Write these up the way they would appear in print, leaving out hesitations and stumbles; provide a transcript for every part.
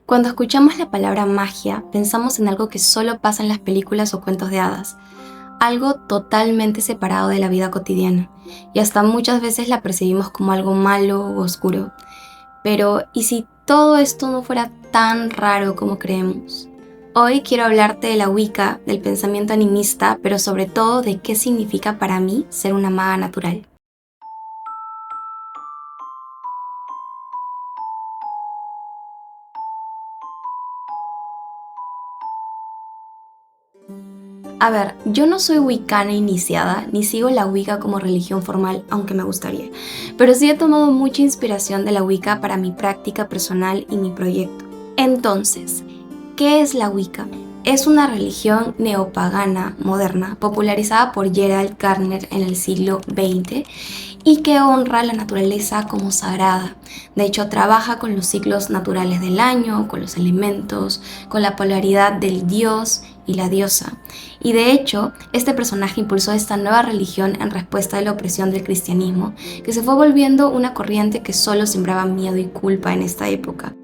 Cuando escuchamos la palabra magia, pensamos en algo que solo pasa en las películas o cuentos de hadas, algo totalmente separado de la vida cotidiana, y hasta muchas veces la percibimos como algo malo o oscuro. Pero, ¿y si todo esto no fuera tan raro como creemos? Hoy quiero hablarte de la Wicca, del pensamiento animista, pero sobre todo de qué significa para mí ser una maga natural. A ver, yo no soy wicana iniciada, ni sigo la Wicca como religión formal, aunque me gustaría, pero sí he tomado mucha inspiración de la Wicca para mi práctica personal y mi proyecto. Entonces, ¿qué es la Wicca? Es una religión neopagana moderna popularizada por Gerald Gardner en el siglo XX y que honra la naturaleza como sagrada. De hecho, trabaja con los ciclos naturales del año, con los elementos, con la polaridad del dios y la diosa. Y de hecho, este personaje impulsó esta nueva religión en respuesta a la opresión del cristianismo, que se fue volviendo una corriente que solo sembraba miedo y culpa en esta época.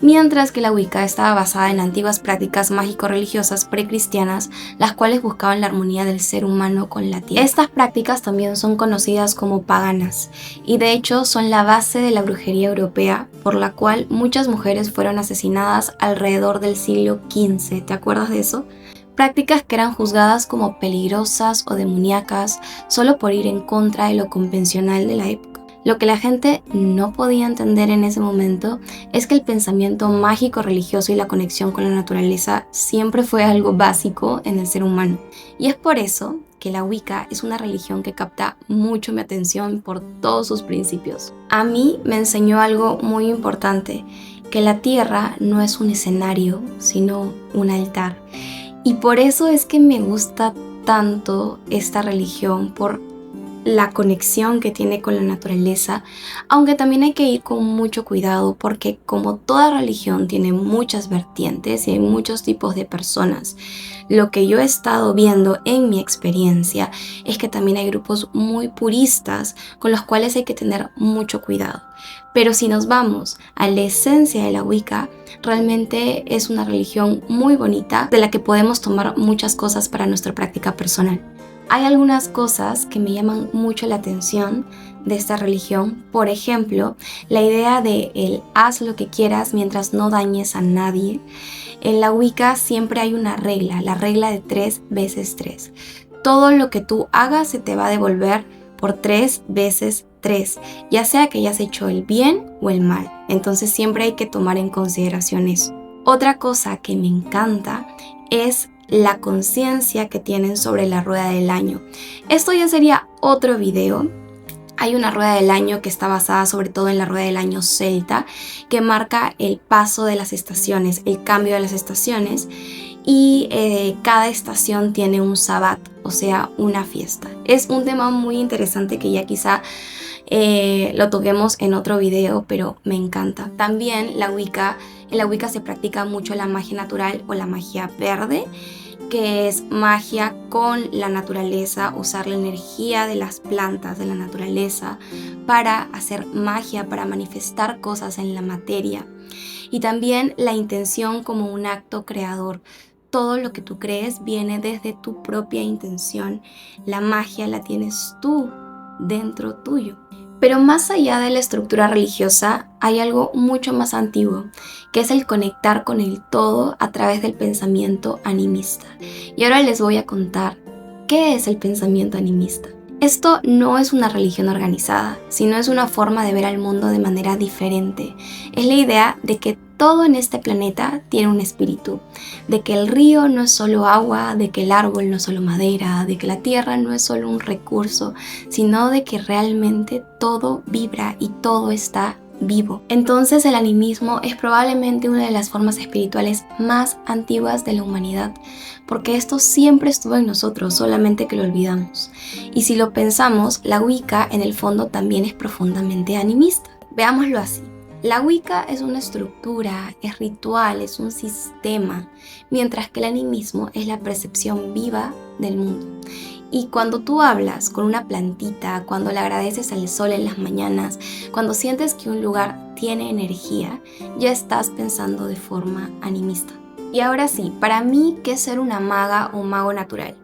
Mientras que la Wicca estaba basada en antiguas prácticas mágico-religiosas precristianas, las cuales buscaban la armonía del ser humano con la tierra. Estas prácticas también son conocidas como paganas, y de hecho son la base de la brujería europea, por la cual muchas mujeres fueron asesinadas alrededor del siglo XV. ¿Te acuerdas de eso? Prácticas que eran juzgadas como peligrosas o demoníacas solo por ir en contra de lo convencional de la época. Lo que la gente no podía entender en ese momento es que el pensamiento mágico religioso y la conexión con la naturaleza siempre fue algo básico en el ser humano. Y es por eso que la Wicca es una religión que capta mucho mi atención por todos sus principios. A mí me enseñó algo muy importante, que la tierra no es un escenario, sino un altar. Y por eso es que me gusta tanto esta religión, por la conexión que tiene con la naturaleza, aunque también hay que ir con mucho cuidado porque como toda religión tiene muchas vertientes y hay muchos tipos de personas. Lo que yo he estado viendo en mi experiencia es que también hay grupos muy puristas con los cuales hay que tener mucho cuidado. Pero si nos vamos a la esencia de la Wicca, realmente es una religión muy bonita de la que podemos tomar muchas cosas para nuestra práctica personal. Hay algunas cosas que me llaman mucho la atención de esta religión. Por ejemplo, la idea de el haz lo que quieras mientras no dañes a nadie. En la Wicca siempre hay una regla, la regla de 3 veces 3. Todo lo que tú hagas se te va a devolver por 3 veces 3, ya sea que hayas hecho el bien o el mal. Entonces siempre hay que tomar en consideración eso. Otra cosa que me encanta es la conciencia que tienen sobre la rueda del año. Esto ya sería otro video. Hay una rueda del año que está basada sobre todo en la rueda del año celta, que marca el paso de las estaciones, el cambio de las estaciones, y cada estación tiene un sabbat, o sea, una fiesta. Es un tema muy interesante que ya quizá lo toquemos en otro video, pero me encanta. También en la Wicca se practica mucho la magia natural o la magia verde, que es magia con la naturaleza, usar la energía de las plantas, de la naturaleza, para hacer magia, para manifestar cosas en la materia. Y también la intención como un acto creador. Todo lo que tú crees viene desde tu propia intención. La magia la tienes tú dentro tuyo. Pero más allá de la estructura religiosa, hay algo mucho más antiguo, que es el conectar con el todo a través del pensamiento animista. Y ahora les voy a contar qué es el pensamiento animista. Esto no es una religión organizada, sino es una forma de ver al mundo de manera diferente. Es la idea de que todo en este planeta tiene un espíritu, de que el río no es solo agua, de que el árbol no es solo madera, de que la tierra no es solo un recurso, sino de que realmente todo vibra y todo está vivo. Entonces el animismo es probablemente una de las formas espirituales más antiguas de la humanidad, porque esto siempre estuvo en nosotros, solamente que lo olvidamos. Y si lo pensamos, la Wicca en el fondo también es profundamente animista. Veámoslo así. La Wicca es una estructura, es ritual, es un sistema, mientras que el animismo es la percepción viva del mundo. Y cuando tú hablas con una plantita, cuando le agradeces al sol en las mañanas, cuando sientes que un lugar tiene energía, ya estás pensando de forma animista. Y ahora sí, para mí, ¿qué es ser una maga o mago natural?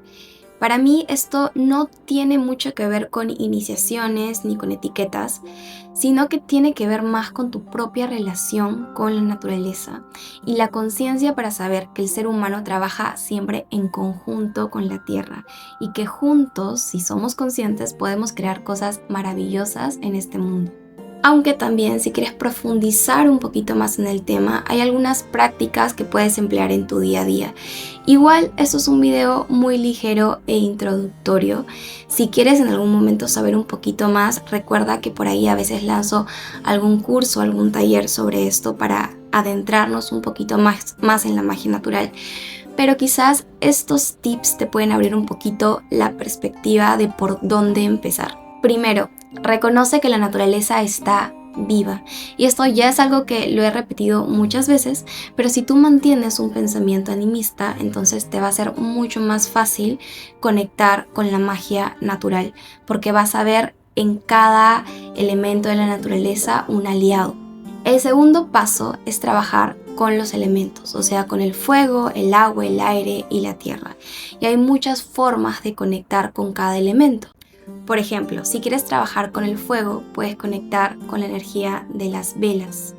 Para mí esto no tiene mucho que ver con iniciaciones ni con etiquetas, sino que tiene que ver más con tu propia relación con la naturaleza y la conciencia para saber que el ser humano trabaja siempre en conjunto con la tierra y que juntos, si somos conscientes, podemos crear cosas maravillosas en este mundo. Aunque también si quieres profundizar un poquito más en el tema, hay algunas prácticas que puedes emplear en tu día a día. Igual, esto es un video muy ligero e introductorio. Si quieres en algún momento saber un poquito más, recuerda que por ahí a veces lanzo algún curso, algún taller sobre esto para adentrarnos un poquito más en la magia natural. Pero quizás estos tips te pueden abrir un poquito la perspectiva de por dónde empezar. Primero, reconoce que la naturaleza está viva. Y esto ya es algo que lo he repetido muchas veces, pero si tú mantienes un pensamiento animista, entonces te va a ser mucho más fácil conectar con la magia natural, porque vas a ver en cada elemento de la naturaleza un aliado. El segundo paso es trabajar con los elementos, o sea, con el fuego, el agua, el aire y la tierra. Y hay muchas formas de conectar con cada elemento. Por ejemplo, si quieres trabajar con el fuego, puedes conectar con la energía de las velas.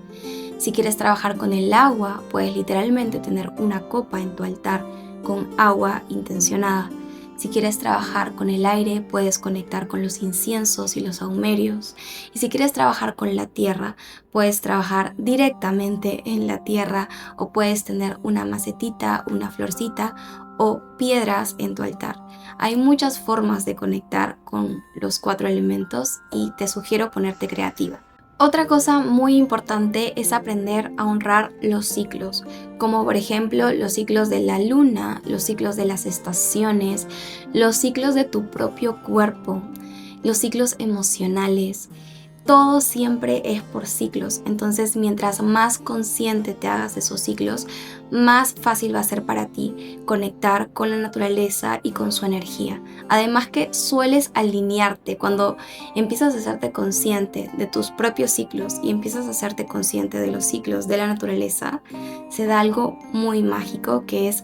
Si quieres trabajar con el agua, puedes literalmente tener una copa en tu altar con agua intencionada. Si quieres trabajar con el aire, puedes conectar con los inciensos y los saumerios. Y si quieres trabajar con la tierra, puedes trabajar directamente en la tierra o puedes tener una macetita, una florcita o piedras en tu altar. Hay muchas formas de conectar con los 4 elementos y te sugiero ponerte creativa. Otra cosa muy importante es aprender a honrar los ciclos, como por ejemplo los ciclos de la luna, los ciclos de las estaciones, los ciclos de tu propio cuerpo, los ciclos emocionales. Todo siempre es por ciclos, entonces mientras más consciente te hagas de esos ciclos, más fácil va a ser para ti conectar con la naturaleza y con su energía. Además que sueles alinearte cuando empiezas a hacerte consciente de tus propios ciclos y empiezas a hacerte consciente de los ciclos de la naturaleza, se da algo muy mágico que es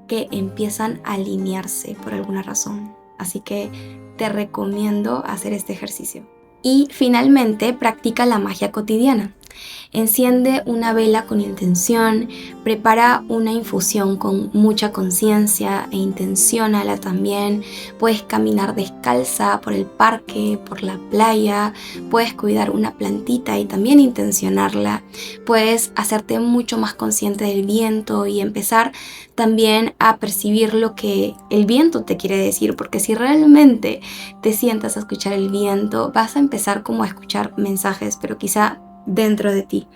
que empiezan a alinearse por alguna razón. Así que te recomiendo hacer este ejercicio. Y finalmente, practica la magia cotidiana. Enciende una vela con intención, prepara una infusión con mucha conciencia e intenciónala también. Puedes caminar descalza por el parque, por la playa, puedes cuidar una plantita y también intencionarla. Puedes hacerte mucho más consciente del viento y empezar también a percibir lo que el viento te quiere decir, porque si realmente te sientas a escuchar el viento, vas a empezar como a escuchar mensajes, pero quizá dentro de ti.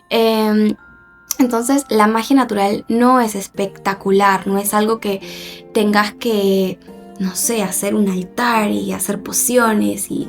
Entonces la magia natural no es espectacular, no es algo que tengas que, no sé, hacer un altar y hacer pociones y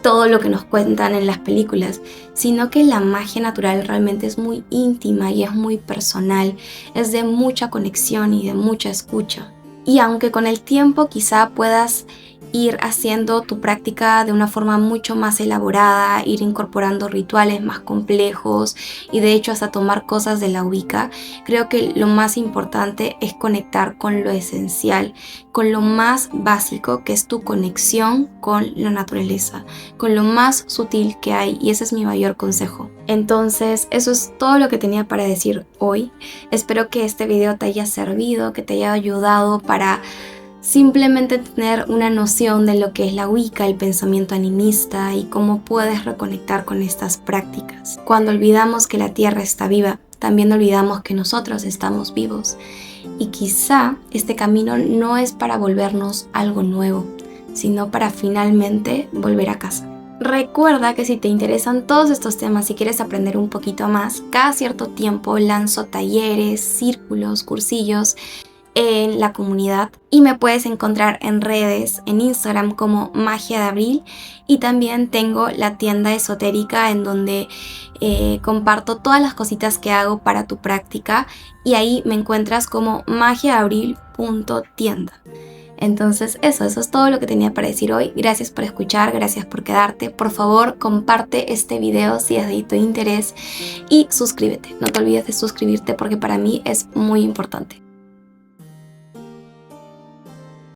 todo lo que nos cuentan en las películas, sino que la magia natural realmente es muy íntima y es muy personal, es de mucha conexión y de mucha escucha. Y aunque con el tiempo quizá puedas ir haciendo tu práctica de una forma mucho más elaborada, ir incorporando rituales más complejos y de hecho hasta tomar cosas de la Wicca, creo que lo más importante es conectar con lo esencial, con lo más básico que es tu conexión con la naturaleza, con lo más sutil que hay, y ese es mi mayor consejo. Entonces eso es todo lo que tenía para decir hoy. Espero que este video te haya servido, que te haya ayudado para simplemente tener una noción de lo que es la Wicca, el pensamiento animista y cómo puedes reconectar con estas prácticas. Cuando olvidamos que la tierra está viva, también olvidamos que nosotros estamos vivos. Y quizá este camino no es para volvernos algo nuevo, sino para finalmente volver a casa. Recuerda que si te interesan todos estos temas y quieres aprender un poquito más, cada cierto tiempo lanzo talleres, círculos, cursillos en la comunidad y me puedes encontrar en redes, en Instagram como Magia de Abril, y también tengo la tienda esotérica en donde comparto todas las cositas que hago para tu práctica y ahí me encuentras como magiaabril.tienda. Entonces eso es todo lo que tenía para decir hoy. Gracias por escuchar, gracias por quedarte. Por favor, comparte este video si es de tu interés y suscríbete. No te olvides de suscribirte porque para mí es muy importante.